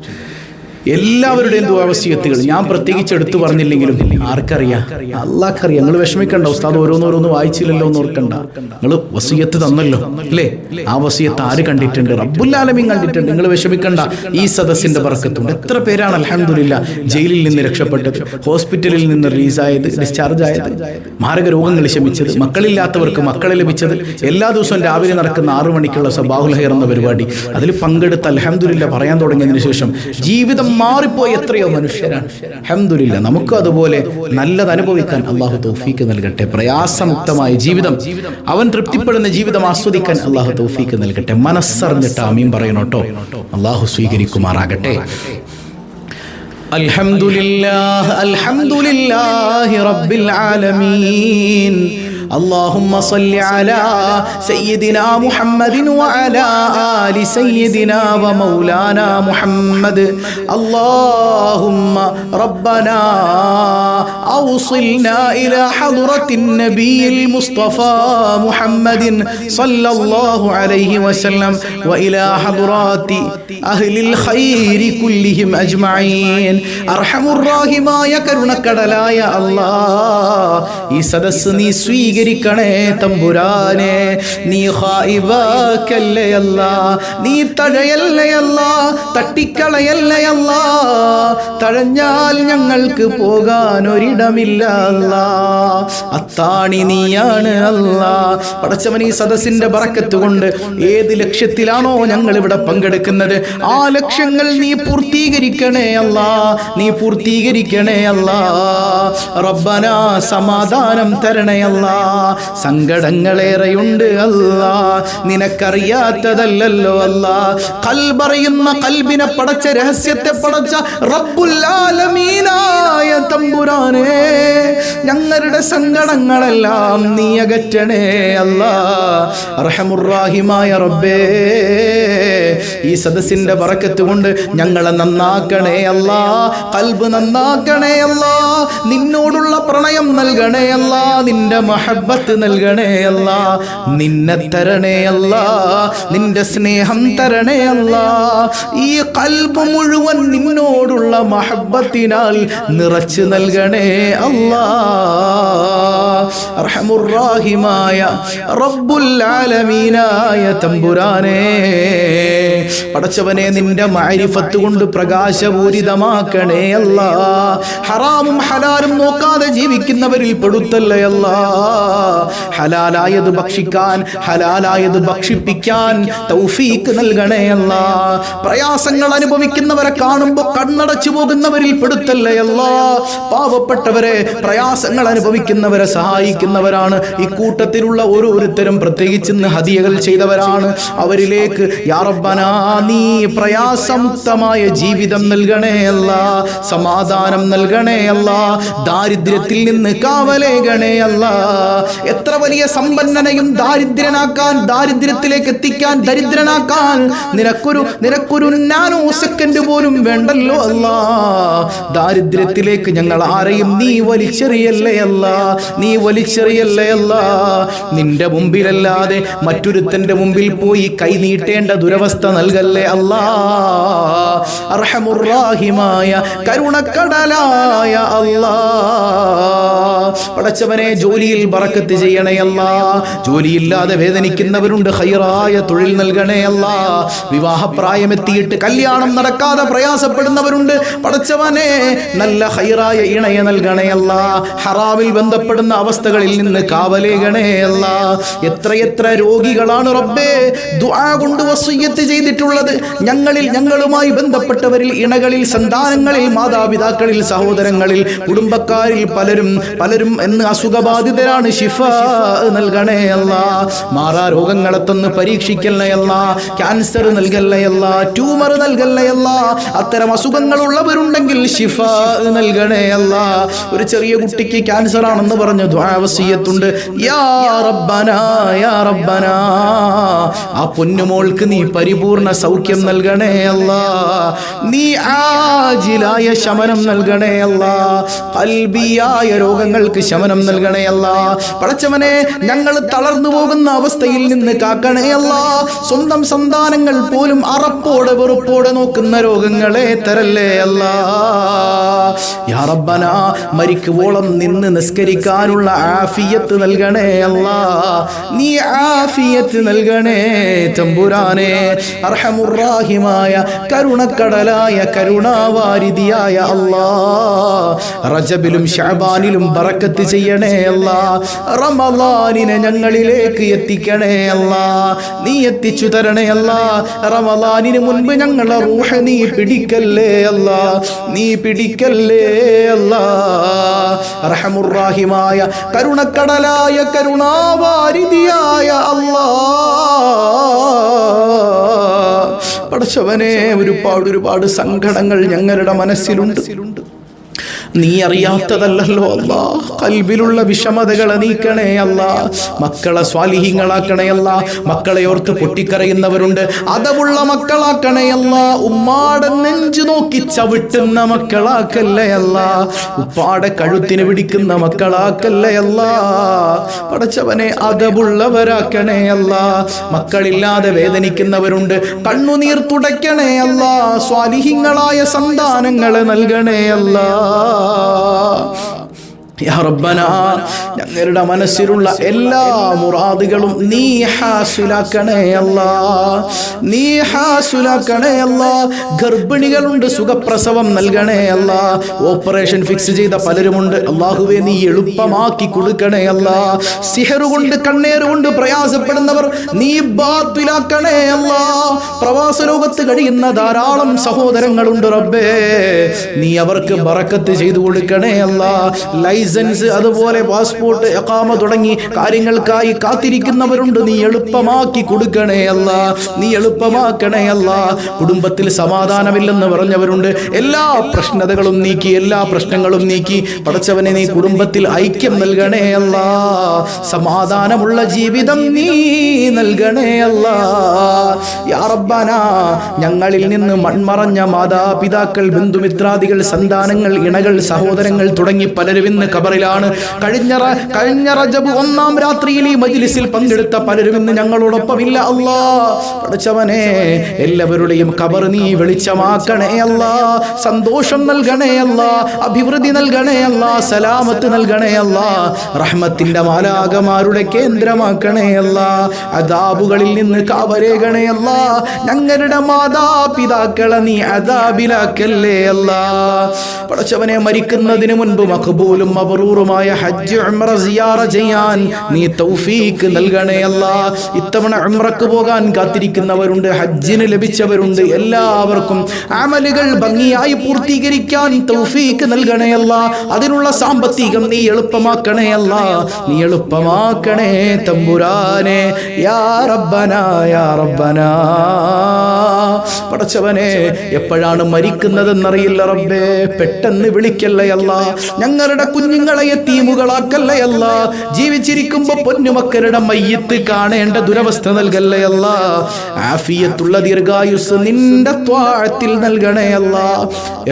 എല്ലാവരുടെയും ദുആ വസിയത്തുകൾ ഞാൻ പ്രത്യേകിച്ച് എടുത്തു പറഞ്ഞില്ലെങ്കിലും ആർക്കറിയാം? അള്ളാഹ്ക്കറിയാം. നിങ്ങൾ വിഷമിക്കണ്ട, ഉസ്താദ് ഓരോന്നോരോന്ന് വായിച്ചില്ലല്ലോ എന്ന് ഓർക്കണ്ട. നിങ്ങൾ വസിയത്ത് തന്നല്ലോ അല്ലേ? ആ വസിയത്ത് ആര് കണ്ടിട്ടുണ്ട്? റബ്ബുൽ ആലമീൻ കണ്ടിട്ടുണ്ട്. നിങ്ങൾ വിഷമിക്കണ്ട. ഈ സദസ്സിന്റെ ബർക്കത്തുണ്ട്. എത്ര പേരാണ് അൽഹംദുലില്ലാ ജയിലിൽ നിന്ന് രക്ഷപ്പെട്ടത്, ഹോസ്പിറ്റലിൽ നിന്ന് റിലീസായത്, ഡിസ്ചാർജ് ആയത്, മാരക രോഗങ്ങൾ ശമിച്ചത്, മക്കളില്ലാത്തവർക്ക് മക്കളെ ലഭിച്ചത്. എല്ലാ ദിവസവും രാവിലെ നടക്കുന്ന 6 മണിക്കുള്ള സബാഹുൽ ഹൈർ എന്ന പരിപാടി, അതിൽ പങ്കെടുത്ത് അൽഹംദുലില്ലാ പറയാൻ തുടങ്ങിയതിനു ശേഷം ജീവിതം മാറിപ്പോയി എത്രയോ മനുഷ്യരാണ്. അൽഹംദുലില്ലാ നമുക്ക് അതുപോലെ നല്ലത് അനുഭവിക്കാൻ അള്ളാഹു തൗഫീക്ക് നൽകട്ടെ. പ്രയാസമുക്തമായ ജീവിതം, അവൻ തൃപ്തിപ്പെടുന്ന ജീവിതം ആസ്വദിക്കാൻ അള്ളാഹു തൗഫീക്ക് നൽകട്ടെ. മനസ്സറിഞ്ഞിട്ട് ആമീൻ പറയണോട്ടോ. അള്ളാഹു സ്വീകരിക്കുമാറാകട്ടെ. അൽഹംദുലില്ലാഹ് അൽഹംദുലില്ലാഹി റബ്ബിൽ ആലമീൻ. اللهم صل على سيدنا محمد وعلى آل سيدنا ومولانا محمد. اللهم ربنا أوصلنا إلى حضرة النبي المصطفى محمد صلى الله عليه وسلم وإلى حضرات أهل الخير كلهم أجمعين. أرحم الراحماയ കരുണക്കടലായ അല്ലാഹ്, ഈ സദസ്സ് നീ സ്വീകരിക്കണേ തമ്പുരാനെ. നീ ഖായിബാക്കല്ലേ അല്ലാഹ്, നീ തഴയല്ലേ അല്ലാഹ്, തട്ടിക്കളയല്ലേ അല്ലാഹ്. തഴഞ്ഞാൽ ഞങ്ങൾക്ക് പോകാൻ ഒരിടമില്ല അല്ലാഹ്. അത്താണി നീയാണ് അല്ലാഹ്. പടച്ചവൻ ഈ സദസ്സിന്റെ ബറക്കത്ത് കൊണ്ട് ഏത് ലക്ഷ്യത്തിലാണോ ഞങ്ങൾ ഇവിടെ പങ്കെടുക്കുന്നത്, ആ ലക്ഷ്യങ്ങൾ നീ പൂർത്തീകരിക്കണേ അല്ലാഹ്, നീ പൂർത്തീകരിക്കണേ അല്ലാഹ്. റബ്ബനാ സമാധാനം തരണേ അല്ലാഹ്. സങ്കടങ്ങളേറെയുണ്ട് അല്ലാഹ്, നിനക്കറിയാത്തതല്ലല്ലോ അല്ലാഹ്. ഖൽബറിയുന്ന ഖൽബിനെ പടച്ച, രഹസ്യത്തെ പടച്ച റബ്ബുൽ ആലമീനായ തമ്പുരാനെ, ഞങ്ങളുടെ സങ്കടങ്ങളെല്ലാം നീ അകറ്റണേ അല്ലാഹ്. അർഹമുർ റഹീമായ റബ്ബേ, ഈ സദസ്സിന്റെ ബറക്കത്ത് കൊണ്ട് ഞങ്ങളെ നന്നാക്കണേ അല്ലാഹ്, ഖൽബ് നന്നാക്കണേ അല്ലാഹ്. നിന്നോടുള്ള പ്രണയം നൽകണേ അല്ലാഹ്, നിന്റെ മഹബ്ബത്ത് നൽകണേ അല്ലാഹ്, നിന്നെ തരണേ അല്ലാഹ്, നിന്റെ സ്നേഹം തരണേ അല്ലാഹ്. ഈ ഖൽബ് മുഴുവൻ നിന്നോടുള്ള മഹബ്ബത്തിനാൽ നിറച്ചു നൽകണേ അല്ലാഹ്. അർഹമുർ റഹീമായ റബ്ബുൽ ആലമീനായ തമ്പുരാനെ, പടച്ചവനെ നിന്റെ മഅരിഫത്ത് കൊണ്ട് പ്രകാശപൂരിതമാക്കണേ അല്ലാഹ്. ഹറാമും ഹലാലും നോക്കാതെ ജീവിക്കുന്നവരിൽ പെടുത്തല്ലേ അല്ലാഹ്. ഹലാലായത് ഭക്ഷിക്കാൻ, ഹലാലായത് ഭക്ഷിപ്പിക്കാൻ തൗഫീക്ക് നൽകണേ അല്ലാഹ്. പ്രയാസങ്ങൾ അനുഭവിക്കുന്നവരെ കാണുമ്പോൾ കണ്ണടച്ചു പോകുന്നവരിൽ പെടുത്തല്ലേ അല്ലാഹ്. പാവപ്പെട്ടവരെ, പ്രയാസങ്ങൾ അനുഭവിക്കുന്നവരെ സഹായിക്കുന്നവരാണ് ഈ കൂട്ടത്തിലുള്ള ഓരോരുത്തരും. പ്രത്യേകിച്ച് ഇന്ന് ഹദിയകൾ ചെയ്തവരാണ്. അവരിലേക്ക് യാ റബ്ബനാ നീ പ്രയാസമുക്തമായ ജീവിതം നൽകണേ അല്ലാഹ്, സമാധാനം നൽകണേ അല്ലാഹ്, ദാരിദ്ര്യത്തിൽ നിന്ന് കാവലേകണേ അല്ലാഹ്. എത്ര വലിയ സമ്പന്നനെയും ദാരിദ്ര്യനാക്കാൻ, ദാരിദ്ര്യത്തിലേക്ക് എത്തിക്കാൻ, ദരിദ്രനാക്കാൻ നിനക്കൊരു നാനോ സെക്കൻഡ് പോലും വേണ്ടല്ലോ അല്ലാഹ്. ദാരിദ്ര്യത്തിലേക്ക് ഞങ്ങൾ ആരെയും നീ വലിച്ചെറിയല്ലേ അല്ലാഹ്, നീ വലിച്ചെറിയല്ലേ അല്ലാഹ്. നിന്റെ മുമ്പിലല്ലാതെ മറ്റൊരുത്തന്റെ മുമ്പിൽ പോയി കൈ നീട്ടേണ്ട ദുരവസ്ഥ നൽകല്ലേ അല്ലാഹ്. അർഹമുർ റഹീമായ കരുണക്കടലായ അല്ലാഹ്, പടച്ചവനെ ജോലിയിൽ ബറക്കത്ത് ചെയ്യണേ അല്ലാഹ്. ജോലിയില്ലാതെ വേദനിക്കുന്നവരുണ്ട്, ഖൈറായ തൊഴിൽ നൽകണേ അല്ലാഹ്. വിവാഹപ്രായമെത്തിയിട്ട് കല്യാണം നടക്കാതെ പ്രയാസപ്പെടുന്നവരുണ്ട്, പടച്ചവനെ നല്ല ഖൈറായ ഇണയെ നൽകണേ അല്ലാഹ്. ഹറാമിൽ ബന്ധപ്പെടുന്ന അവസ്ഥകളിൽ നിന്ന് കാവലേകണേ അല്ലാഹ്. എത്രയെത്ര രോഗികളാണ് റബ്ബേ ദുആ കൊണ്ട് വസിയ്യത്ത് ചെയ്തിട്ടുള്ളത്. ഞങ്ങളുമായി ബന്ധപ്പെട്ടവരിൽ, ഇണകളിൽ, സന്താനങ്ങളിൽ, മാതാപിതാക്കളിൽ, സഹോദരങ്ങളിൽ, കുടുംബക്കാരിൽ പലരും എന്ന് അസുഖബാധിതരാണ്. ശിഫ നൽകണേ അല്ലാഹ്. മാറാ രോഗങ്ങളെ തന്ന് പരീക്ഷിക്കല്ലേ അല്ലാഹ്. ക്യാൻസർ നൽകല്ലേ അല്ലാഹ്, ട്യൂമർ നൽകല്ലേ അല്ലാഹ്. അത്തരം അസുഖങ്ങളുള്ളവരുണ്ടെങ്കിൽ ശിഫ നൽകണേ അല്ലാഹ്. ഒരു ചെറിയ കുട്ടിക്ക് ക്യാൻസർ ആണെന്ന് പറഞ്ഞു ദുആ വസിയ്യത്തുണ്ട്. യാ റബ്ബനാ യാ റബ്ബനാ, ആ പൊന്നുമോൾക്ക് നീ പരിപൂർണ സൗഖ്യം നൽകണേ അല്ലാഹ്. നീ ആജിലായ ശമനം നൽകണേ അല്ലാഹ്. ഖൽബിയായ രോഗങ്ങൾക്ക് ശമനം ശമനം നൽകണേ അല്ലാ. പടച്ചവനെ, ഞങ്ങൾ തളർന്നു പോകുന്ന അവസ്ഥയിൽ നിന്ന് കാക്കണേ അല്ലാ. സ്വന്തം സന്താനങ്ങൾ പോലും അറപ്പോടെ വെറുപ്പോടെ നോക്കുന്ന രോഗങ്ങളെ തരല്ലേ അല്ലാ. യാ റബ്ബന, മരിക്കുവോളം നിന്ന് നിസ്കരിക്കാനുള്ള ആഫിയത്ത് നൽകണേ അല്ലാ. നീ ആഫിയത്ത് നൽകണേ തമ്പുരാനെ. അർഹമുർറാഹിമായ കരുണക്കടലായ കരുണാവാരിധിയായ അല്ലാ, റജബിലും ശഅബാനിലും ബറക്കത്ത് ചെയ്യണേ അല്ലാ. റമളാനിനെ ഞങ്ങളിലേക്ക് എത്തിക്കണേ അല്ലാ. നീ എത്തിച്ചു തരണേ അല്ലാ. റമളാനിന് മുൻപ് ഞങ്ങളെ റൂഹ് നീ പിടിക്കല്ലേ അല്ലാ, നീ പിടിക്കല്ലേ അല്ലാ. റഹമുർറാഹിമായ കരുണക്കടലായ കരുണാവാരിധിയായ അല്ലാ, പടച്ചവനെ, ഒരുപാട് സങ്കടങ്ങൾ ഞങ്ങളുടെ മനസ്സിലുണ്ട്. നീ അറിയാത്തതല്ലല്ലോ അല്ലാ. ഖൽബിലുള്ള വിഷമതകളെ നീക്കണേ അല്ലാ. മക്കളെ സ്വാലിഹീങ്ങളാക്കണേ അല്ലാ. മക്കളെ ഓർത്ത് പൊട്ടിക്കരയുന്നവരുണ്ട്, അതവുള്ള മക്കളാക്കണേ അല്ലാ. ഉമ്മാടെ നെഞ്ചു നോക്കി ചവിട്ടുന്ന മക്കളാക്കല്ലേ അല്ലാ. ഉപ്പാടെ കഴുത്തിന് പിടിക്കുന്ന മക്കളാക്കല്ലേ അല്ലാ. പടച്ചവനെ, അതവുള്ളവരാക്കണേ അല്ലാ. മക്കളില്ലാതെ വേദനിക്കുന്നവരുണ്ട്, കണ്ണുനീർ തുടയ്ക്കണേ അല്ലാ. സ്വാലിഹീങ്ങളായ സന്താനങ്ങളെ നൽകണേ അല്ലാ. യാ റബ്ബന, ഞങ്ങളുടെ മനസ്സിലുള്ള എല്ലാ മുറാദുകളും നീ ഹാസിലാക്കണേ അല്ലാ, നീ ഹാസിലാക്കണേ അല്ലാ. ഗർഭിണികളുണ്ട്, സുഖപ്രസവം നൽകണേ അല്ലാ. ഓപ്പറേഷൻ ഫിക്സ് ചെയ്ത പലരുമുണ്ട്, അല്ലാഹുവേ നീ എളുപ്പമാക്കി കൊടുക്കണേ അല്ലാ. സിഹറ് കൊണ്ട് കണ്ണേറ് കൊണ്ട് പ്രയാസപ്പെടുന്നവർ നീ ബാത്തിലാക്കണേ അല്ലാ. പ്രവാസ ലോകത്ത് കഴിയുന്ന ധാരാളം സഹോദരങ്ങളുണ്ട് റബ്ബേ, നീ അവർക്ക് ബറക്കത്ത് ചെയ്തു കൊടുക്കണേ അല്ലാ. ലൈസൻസ്, അതുപോലെ പാസ്പോർട്ട്, ഇഖാമ തുടങ്ങി കാര്യങ്ങൾക്കായി കാത്തിരിക്കുന്നവരുണ്ട്, നീ എളുപ്പമാക്കി കൊടുക്കണേ അല്ലാ, നീ എളുപ്പമാക്കണേ അല്ലാ. കുടുംബത്തിൽ സമാധാനമില്ലെന്ന് പറഞ്ഞവരുണ്ട്, എല്ലാ പ്രശ്നതകളും നീക്കി, എല്ലാ പ്രശ്നങ്ങളും നീക്കി പടച്ചവനെ നീ കുടുംബത്തിൽ ഐക്യം നൽകണേ അല്ലാ. സമാധാനമുള്ള ജീവിതം നീ നൽകണേ അല്ലാ. യാ റബ്ബന, ഞങ്ങളിൽ നിന്ന് മൺമറഞ്ഞ മാതാപിതാക്കൾ, ബന്ധുമിത്രാദികൾ, സന്താനങ്ങൾ, ഇണകൾ, സഹോദരങ്ങൾ തുടങ്ങി പലരും ഇന്ന് ഖബറിലാണ്. കഴിഞ്ഞ റജബ് 1-ാം രാത്രിയിൽ ഈ മജ്ലിസിൽ പങ്കെടുത്ത പലരും ഇന്ന് ഞങ്ങളോടൊപ്പമില്ല അല്ലാ. പടച്ചവനെ, എല്ലാവരുടെയും ഖബർ നീ വെളിച്ചമാക്കണേ അല്ലാ. സന്തോഷം നൽകണേ അല്ലാ, അഭിവൃദ്ധി നൽകണേ അല്ലാ, സലാമത്ത് നൽകണേ അല്ലാ. റഹ്മത്തിന്റെ മാലാകമാരുടെ കേന്ദ്രമാക്കണേ അല്ലാ. അദാബുകളിൽ നിന്ന് കാവലേകണേ അല്ലാ. ഞങ്ങളുടെ മാതാപിതാക്കളെ നീ അദാബിലാക്കല്ലേ അല്ലാ. പടച്ചവനെ, മരിക്കുന്നതിന് മുൻപ് മഖബൂലും മബ്റൂറുമായ ഹജ്ജ് ഉംറ സിയാറ ചെയ്യാൻ നീ തൗഫീക്ക് നൽകണേ അല്ലാ. ഇത്തവണ ഉംറക്ക് പോകാൻ കാത്തിരിക്കുന്നവരുണ്ട്, ഹജ്ജിന് ലഭിച്ചവരുണ്ട്, എല്ലാവർക്കും അമലുകൾ ഭംഗിയായി പൂർത്തീകരിക്കാൻ തൗഫീക്ക് നൽകണേ അല്ലാ. അതിനുള്ള സാമ്പത്തികം നീ എളുപ്പമാക്കണേ അല്ലാ, നീ എളുപ്പമാക്കണേ തമ്പുരാനെ. യാ റബ്ബന, യാ റബ്ബന. പടച്ചവനെ, എപ്പോഴാണ് മരിക്കുന്നതെന്നറിയില്ല റബ്ബേ, പെട്ടെന്ന് വിളിക്കല്ലേ അല്ലാ. ഞങ്ങളുടെ കുഞ്ഞുങ്ങളെ യതീമുകളാക്കല്ലേ അല്ലാ. ജീവിച്ചിരിക്കുമ്പോ പൊന്നുമക്കളുടെ മയ്യത്ത് കാണേണ്ട ദുരവസ്ഥ നൽകല്ലേ അല്ലാ. ആഫിയത്തുള്ള ദീർഘായുസ് നിന്റെ ത്വാഅത്തിൽ നൽകണേ അല്ലാ.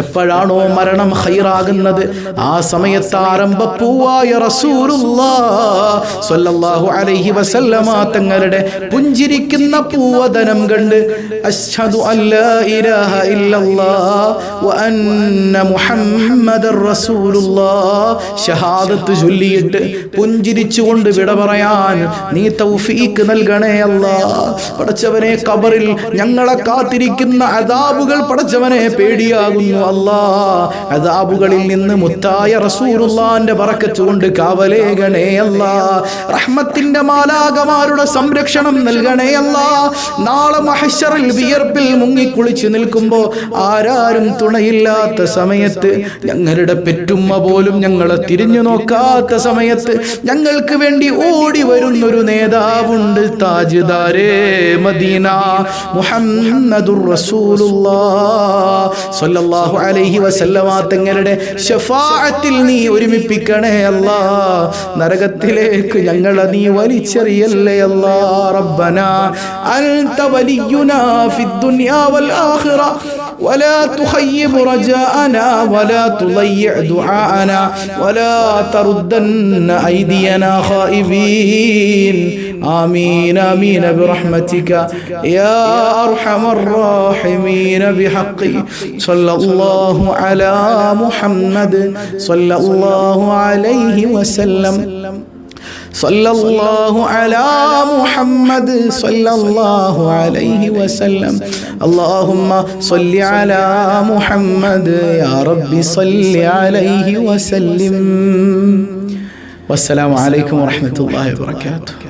എപ്പോഴാണോ മരണം ഖൈറാകുന്നത് ആ സമയത്ത് ആരംഭപ്പൂവായ റസൂലുള്ളാഹ് സ്വല്ലല്ലാഹു അലൈഹി വസല്ലമ തങ്ങളുടെ പുഞ്ചിരിക്കുന്ന പൂവദനം കണ്ട് അശ്ഹദു അല്ലാ ഇലാഹ ഇല്ലല്ലാഹ് വ അന്ന മുഹമ്മദർ റസൂലുള്ളാഹ് ഷഹാദത്ത് ചൊല്ലിയിട്ട് പുഞ്ചിരിച്ചുകൊണ്ട് വിട പറയാൻ നീ തൗഫീക്ക് നൽകണേ അല്ലാ. പടച്ചവനെ, ഖബറിൽ ഞങ്ങളെ കാത്തിരിക്കുന്ന അദാബുകൾ പടച്ചവനെ പേടിയാകുന്നു അല്ലാ. അദാബുകളിൽ നിന്ന് മുത്തായ റസൂലുള്ളാഹിന്റെ ബറക്കത്ത് കൊണ്ട് കാവലേകണേ അല്ലാ. റഹ്മത്തിന്റെ മാലാകമാരുടെ സംരക്ഷണം നൽകണേ അല്ലാ. നാളെ മഹ്ശറിൽ വിയർപ്പിൽ മുങ്ങിക്കുളിച്ചു നിൽക്കുമ്പോ ആരാരും തുണയില്ലാത്ത സമയത്ത്, ഞങ്ങളുടെ പെറ്റുമ്മ പോലും ഞങ്ങളെ തിരിഞ്ഞു നോക്കാത്ത സമയത്ത് ഞങ്ങൾക്ക് വേണ്ടി ഓടി വരുന്നൊരു നേതാവുണ്ട്, താജ്ദാരേ മദീന മുഹമ്മദുർ റസൂലുള്ളാഹ് സ്വല്ലല്ലാഹു അലൈഹി വസല്ലമ തങ്ങളുടെ ശഫാഅത്തിൽ നീ ഒരുമിപ്പിക്കണേ അല്ലാ. നരകത്തിലേക്ക് ഞങ്ങളെ നീ വലിച്ചെറിയല്ലേ അല്ലാ. റബ്ബനാ അൻത വലിയുനാ ഫിദ്ദുനിയാ വൽ ആഖിറ ولا تخيب رجاءنا ولا تضيع دعاءنا ولا تردن أيدينا خائبين آمين آمين برحمتك يا أرحم الراحمين بحق صلى الله على محمد صلى الله عليه وسلم صلى الله على محمد صلى الله عليه وسلم اللهم صل على محمد يا رب صل عليه وسلم والسلام عليكم ورحمة الله وبركاته.